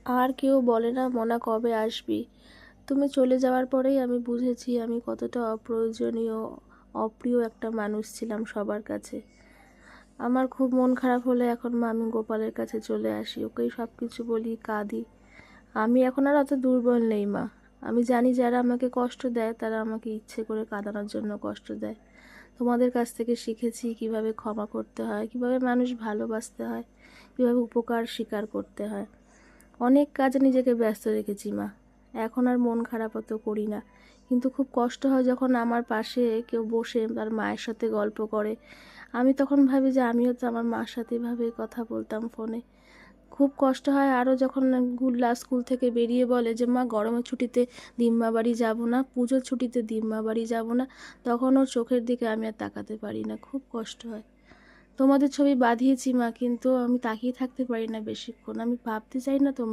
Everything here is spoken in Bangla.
আর কেউ বলে না মনা কবে আসবি। তুমি চলে যাওয়ার পরেই আমি বুঝেছি আমি কতটা অপ্রয়োজনীয়, অপ্রিয় একটা মানুষ ছিলাম সবার কাছে। আমার খুব মন খারাপ হলে এখন মা আমি গোপালের কাছে চলে আসি, ওকেই সব কিছু বলি, কাঁদি। আমি এখন আর অত দুর্বল নেই মা। আমি জানি যারা আমাকে কষ্ট দেয় তারা আমাকে ইচ্ছে করে কাঁদানোর জন্য কষ্ট দেয়। তোমাদের কাছ থেকে শিখেছি কিভাবে ক্ষমা করতে হয়, কিভাবে মানুষ ভালোবাসতে হয়, কিভাবে উপকার স্বীকার করতে হয়। অনেক কাজে নিজেকে ব্যস্ত রেখেছি মা। এখন আর মন খারাপ অত করি না, কিন্তু খুব কষ্ট হয় যখন আমার পাশে কেউ বসে তার মায়ের সাথে গল্প করে। আমি তখন ভাবি যে আমিও তো আমার মার সাথে এভাবে কথা বলতাম ফোনে। খুব কষ্ট হয় আরও যখন গুল্লা স্কুল থেকে বেরিয়ে বলে যে মা গরমের ছুটিতে দিম্মা বাড়ি যাবো না, পুজোর ছুটিতে দিম্মা বাড়ি যাবো না। তখন ওর চোখের দিকে আমি আর তাকাতে পারি না, খুব কষ্ট হয়। তোমাদের ছবি বাঁধিয়েছি মা, কিন্তু আমি তাকিয়ে থাকতে পারি না বেশিক্ষণ। আমি ভাবতে চাই না